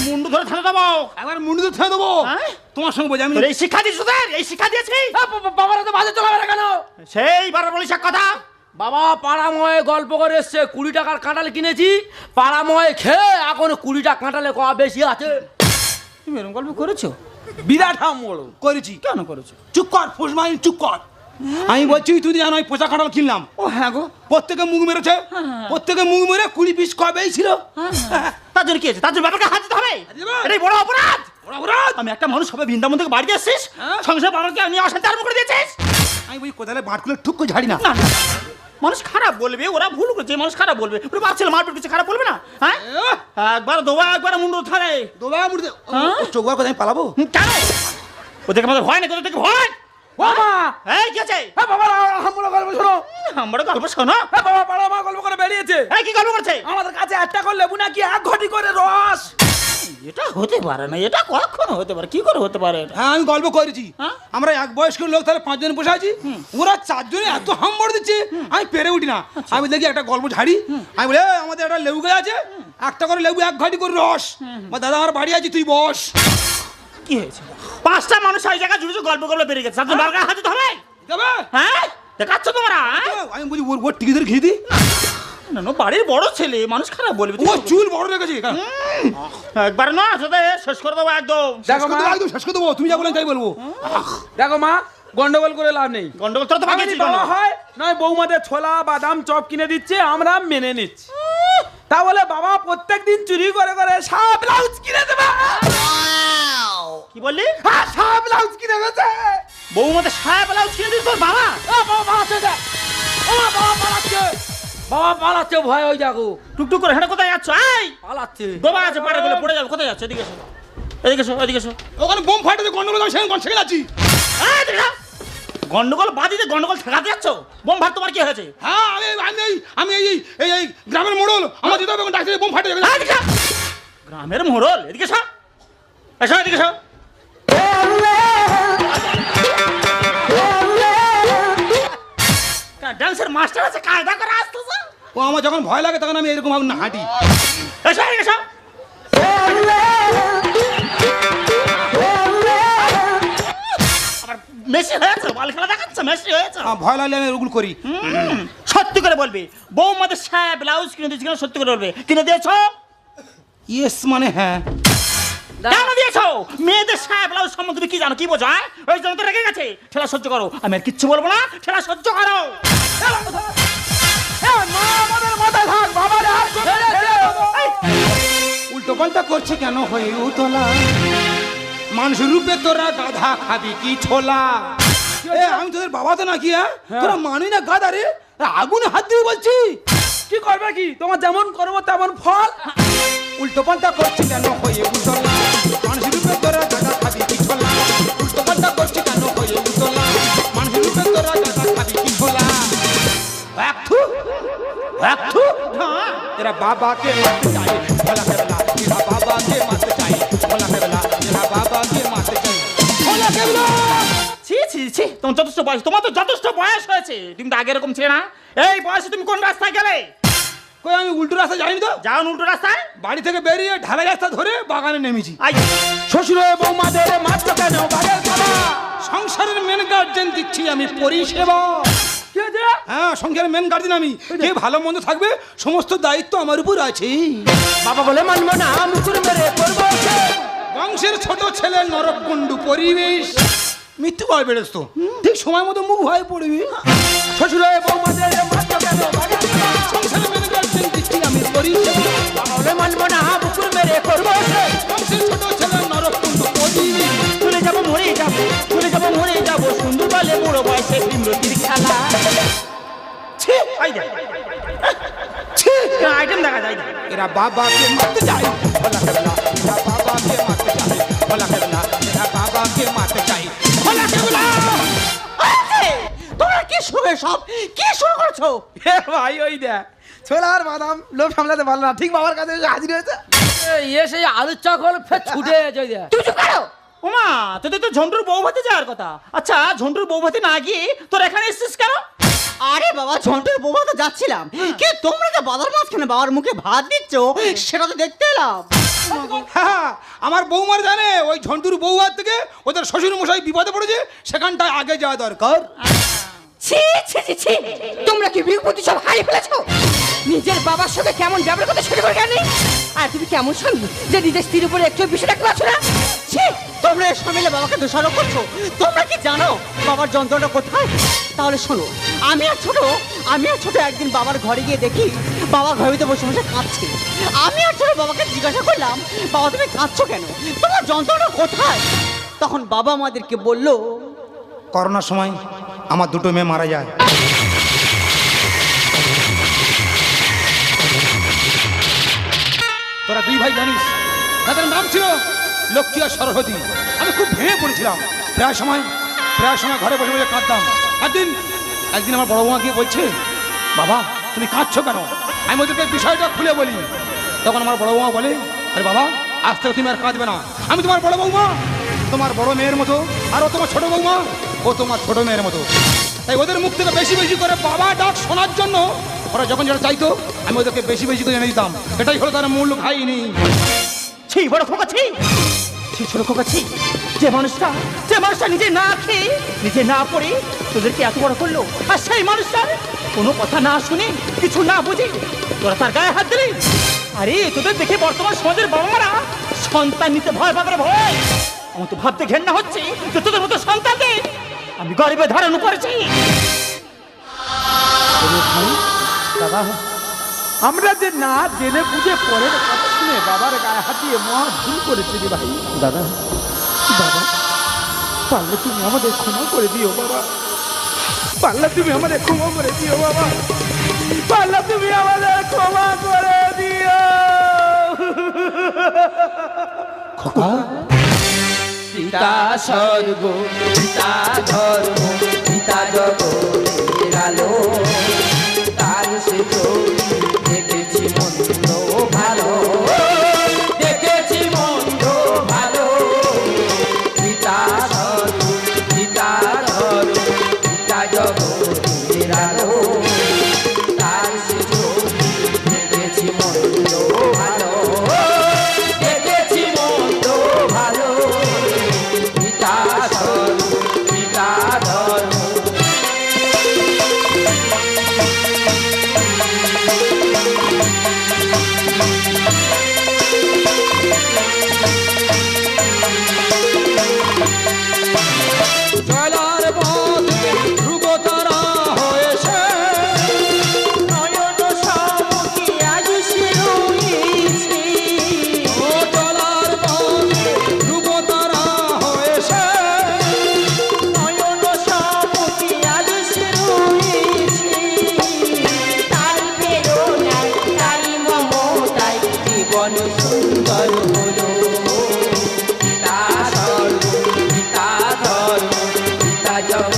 মুন্ডু ধরে ছেড়ে দেবো, একবার মুন্ডু ধরে ছেড়ে দেবো। তোমার সঙ্গে বোঝা আমি এই শিক্ষা দিয়েছি তোদের, এই শিক্ষা দিয়েছি। বাবারা তো বাজে চলাবে না কেন? সেইবার বলিস এক কথা। বাবা পাড়াময় গল্প করে এসছে 20 টাকার কাঁঠাল কিনেছি, পাড়াময় খেয়ে এখন 20 টাকা কাঁঠালে কয়া বেশি আছে। তুমি এরকম গল্প করেছো? বিরাট হামড় করেছি। কেন করেছো? চুপ কর ফুসমাইন, চুপ কর। আমি বলছি তুই জানো আমি পোচা কাঁঠাল কিনলাম। ও হ্যাঁ গো, প্রত্যেকে মুখ মেরেছে, প্রত্যেকে মুখ মেরে 20 পিস কবেই ছিল। তার জন্য কি আছে? তার জন্য ব্যাপারটা হাত দিতে হবে, এটাই বড় অপরাধ। আমি একটা মানুষ হবে, বৃন্দাবন থেকে বাড়িতে এসেছিস, সংসার বাবাকে নিয়ে অশান্তি আরম্ভ করে দিয়েছিস। আমি বলি কোথায় বাট খুলে ঠুক করে ঝাড়ি না। না, মানুষ খারাপ বলবে, ওরা ভুল করছে, মানুষ খারাপ বলবে, ওরা বাচ্চা মারপিট করছে, খারাপ বলবে না? হ্যাঁ, একবার দোবা একবার মুন্ডু থারে দোলা মুড়ে চোখ বার কোথায় পালাবো? কেন? ওদেরকে আমাদের ভয় না, কোথা থেকে ভয়? বাবা এই কি আছে? বাবা হামড়া গল্প শোনো। আমরা গল্প শোনো। বাবা পাড়ামা গল্প করে বেরিয়েছে, এই কি গল্প করছে? আমাদের কাছে 1 টাকা লেবু নাকি 1 ঘটি করে রস। এটা হতে পারে না, এটা কখনো হতে পারে, কি করে হতে পারে? হ্যাঁ আমি গল্প করেছি। আমরা এক বয়স্ক লোক তাহলে 5 জন বসে আছি, ওরা 4 জনে এত হামড় দিচ্ছে আমি পেরে উঠি না। আমি দেখি একটা গল্প ঝাড়ি, আমি বলি আমাদের একটা লেবু গাছ আছে, 1 টাকা করে লেবু 1 ঘটি করে রস। দাদা আমার বাড়ি আছে, তুই বস। কি হয়েছে? 5টা মানুষ এই জায়গায় জুড়ে গল্প গল্প বেরিয়ে গেছে, তার বারগার হাতে হবে। যাবে? হ্যাঁ, দেখাচ্ছ তোমরা? আমি বলি ওর টিকি ধরে খেয়ে দি। না না, বাড়ির বড় ছেলে, মানুষ খারাপ বলবে। ও চুল বড় রেখেছে। একবার না সাথে শেষ করে দেবো একদম। দেখো মা, একদম শেষ করে দেবো, তুমি যা বলেন তাই বলবো। দেখো মা, গন্ডগোল করে লাভ নেই। গন্ডগোল তোরা তো আমি বাকিয়েছিস। বাবা হয় নয় বৌমাদের ছোলা বাদাম চপ কিনে দিচ্ছে, আমরা মেনে নিচ্ছি। তা বলে বাবা প্রত্যেকদিন চুরি করে করে সাপ ব্লাউজ কিনে দেবে। কি বললি? হ্যাঁ, সাপ ব্লাউজ কিনে দেবে। বৌমাতে সায়া ব্লাউজ কিনে দিস তোর বাবা? বাবা পালাচ্ছে, বাবা পালাচ্ছে, বাবা পালাচ্ছে, ভয় হয়ে যাবো। টুকটুক করে হেঁটে কোথায় যাচ্ছ? এই পালাচ্ছে, দোবা আছে, পাড়ে গেলে পড়ে যাবে। কোথায় যাচ্ছ? এদিকে এসো, এদিকে এসো, এদিকে এসো। ওখানে বোম ফাটাতে গন্ডগোল আমি সেখানে যাচ্ছি। এই এদিকে এসো। গন্ডগোল বাদিতে গন্ডগোল ঠেকাতে যাচ্ছ? বোম ফাট তোমার কি হয়েছে? হ্যাঁ আমি এই গ্রামের মোড়ল, আমার যেতে হবে ডাক্তার বোম ফাটে যাবে। এদিকে এসো। গ্রামের মোড়ল, এদিকে এসো, এসো এদিকে এসো। ডান্সের মাস্টার আছে, কায়দা করে আসতেছে। ও আমার যখন ভয় লাগে তখন আমি এরকম ভাবে না হাঁটি। এসো এদিকে এসো। আবার মেসি হয়েছে, বল খেলা দেখাচ্ছে, মেসি হয়েছে। আমার ভয় লাগলে আমি ওগুলো করি। সত্যি করে বলবি, বৌমাদের সায়া ব্লাউজ কিনে দিয়েছি কিনা সত্যি করে বলবে। কিনে দিয়েছো? ইয়েস মানে হ্যাঁ। কেন দিয়েছো? মেয়েদের সায়া ব্লাউজ সম্বন্ধে তুমি কি জানো, কি বোঝো? ওই জন্য তো রেগে গেছে। ঠেলা সহ্য করো, আমি আর কিচ্ছু বলবো না, ঠেলা সহ্য করো। উল্টো পাল্টা করছে কেন হয়ে উতলা? মানুষের রূপে তোরা গাধা খাবি কি ছোলা? আমি তোদের বাবা তো নাকি? তোরা মানি না গাধা রে, আগুনে হাত দিয়ে বলছি। কি করবে কি? তোমার যেমন করবো তেমন ফল। উল্টো পাল্টা করছে কেন হয়ে উতলা? মানুষের রূপে তোরা গাধা খাবি কি ছোলা? উল্টো পাল্টা করছে কেন হয়ে উতলা? মানুষের রূপে তোরা গাধা খাবি কি ছোলা? तेरा बाबा के मारते चाहिए भोला केवला, तेरा बाबा के मारते चाहिए भोला केवला, तेरा बाबा के मारते चाहिए भोला केवला। ছি ছি ছি, তোমার যথেষ্ট বয়স, তোমার তো যথেষ্ট বয়স হয়েছে। তুমি তো আগে এরকম ছিলে না। এই বয়সে তুমি কোন রাস্তায় গেলে? কই আমি উল্টো রাস্তা যাইনি তো। যাও উল্টো রাস্তায়। বাড়ি থেকে বেরিয়ে ঢালাই রাস্তা ধরে বাগানে নেমেছি। আই শ্বশুর হয়ে বৌমাদের মারছো কেন? বাড়ির খাবা সংসারের মেন গার্জেন দিচ্ছি আমি পরিষেবা। কি হয়েছে? হ্যাঁ, সংসারের মেন গার্জেন আমি। কে ভালো মন্দ থাকবে সমস্ত দায়িত্ব আমার উপর আছে। বাবা বলে মানবো না, মুকুর মেরে করবো। বংশের ছোট ছেলে নরককুণ্ডু পরিবেশ, মৃত্যু ভয় বেড়েছ তো ঠিক সময় মতো মুখ ভয় পড়বি। শ্বশুর হয়ে বৌমাদের মারছো কেন? বাড়ির খাবা সংসারের মেন গার্জেন দিচ্ছি আমি পরিষেবা। বাবা বলে মানবো না, মুকুর মেরে করবো। বংশের ছোট ছেলে নরককুণ্ডু পরিবেশ। চলে যাবো, মরে যাবো, চলে যাবো, মরে যাবো, সুন্দর বলে বুড়ো বয়সে ভীমরতির খেলা। ছি, আই যা ছি, আইটেম দেখা যায় না। तेरा बाबा के मत जाए भोला केवला, तेरा बाबा के मत जाए भोला केवला, तेरा बाबा के मत जाए भोला केवला। তোমরা কি শুরু সব কি শুরু করছো? ভাই ওই দেখ ছোলা আর বাদাম লোভ সামলাতে পারলো না, ঠিক বাবার কাছে এসে হাজির হয়েছে। এসে আলুর চকল ফের ছুটে যাই দেখ। তুই চুপ করো। ওমা, তোদের তো ঝন্টুর বৌভাতে যাওয়ার কথা। আচ্ছা, ঝন্টুর বৌভাতে না গিয়ে তোর এখানে এসেছিস কেন? আরে বাবা, ঝন্টুর বৌমা তো যাচ্ছিলাম, কে তোমরা যে বাজার মাঝখানে বাবার মুখে ভাত দিচ্ছ সেটা তো দেখতে এলাম। হ্যাঁ, আমার বৌমার জানে ওই ঝন্টুর বৌমার থেকে ওদের শ্বশুর মশাই বিপদে পড়েছে, সেখানটায় আগে যাওয়া দরকার। ছি ছি ছি ছি, তোমরা কি বিভূতি সব হারিয়ে ফেলেছো? নিজের বাবার সাথে কেমন ব্যবহার করতে শুরু করে গেলে, আর তুমি কেমন স্বামী যে নিজের স্ত্রীর উপরে একটু বিষয় রাখতে পারছো না? ছি, তোমরা এসব মিলে বাবাকে দোষারোপ করছো। তোমরা কি জানো বাবার যন্ত্রণা কোথায়? তাহলে শোনো, আমি আর ছোট একদিন বাবার ঘরে গিয়ে দেখি বাবা ঘরেতে বসে বসে কাঁদছে। আমি আর ছোট বাবাকে জিজ্ঞাসা করলাম, বাবা তুমি কাঁদছো কেন, তোমার যন্ত্রণা কোথায়? তখন বাবা আমাদেরকে বলল, করোনার সময় আমার দুটো মেয়ে মারা যায়। তোরা দুই ভাই জানিস তাদের নাম ছিল লক্ষ্মী আর সরস্বতী। আমি খুব ভেঙে পড়েছিলাম, প্রায় সময় ঘরে বসে বসে কাঁদতাম। একদিন আমার বড় বৌমা গিয়ে বলছে, বাবা তুমি কাঁদছো কেন? আমি ওদেরকে বিষয়টা খুলে বলি। তখন আমার বড় বৌমা বলে, আরে বাবা আজ থেকে তুমি আর কাঁদবে না, আমি তোমার বড় বৌমা, তোমার বড় মেয়ের মতো, আর ও তোমার ছোট বৌমা, ও তোমার ছোট মেয়ের মতো। তাই ওদের মুখ থেকে বেশি বেশি করে বাবা ডাক শোনার জন্য ওরা যখন যেটা চাইতো আমি ওদেরকে বেশি বেশি করে এনে দিতাম। এটাই হলো তার মূল্য খাইনি। ছি বড় খোকা, ছি ছি ছোট খোকা, ছি। যে মানুষটা নিজে না খেয়ে নিজে না পড়ে তোদেরকে এত বড় করলো, আর সেই মানুষটা কোনো কথা না শুনে কিছু না বুঝে তোরা তার গায়ে হাত দিলি। আরে তোদের দেখে বর্তমান সমাজের বাবা মারা সন্তান নিতে ভয় পাবে, ভয়। আমার তো ভাবতে ঘেন্না হচ্ছে যে তোদের মতো সন্তানকে আমি গরিবে ধারণ করেছি। আমরা যে না জেনে বুঝে পরের কথা শুনে বাবার গায়ে হাত দিয়ে মহা ভুল করেছি রে ভাই। দাদা, বাবা পারলে তুমি আমাদের ক্ষমা করে দিও বাবা, পারলে তুমি আমাদের ক্ষমা করে দিও বাবা, পারলে তুমি আমাদের ক্ষমা করে দিও। পিতা স্বর্গ, পিতা ধর্ম, পিতা জগতের আলো, তার সে দেখেছি মন্দ ভালো, দেখেছি মন্দ ভালো। পিতা স্বর্গ, পিতা ধর্ম, পিতা জগতের আলো, তার সে দেখেছি মন্দ ভালো, দেখেছি মন্দ ভালো। পিতা স্বর্গ, পিতা ধর্ম। জলার পথে ধ্রুব তারা হয়েছে, নয়ন সমুখী আজ সে রয়েছে। ও জলার পথে ধ্রুব তারা হয়েছে, নয়ন সমুখী আজ সে রয়েছে। তাই প্রেরণায়, তাই মমতায় জীবন সুন্দর হলো। পিতা স্বর্গ, পিতা ধর্ম, পিতা জগৎ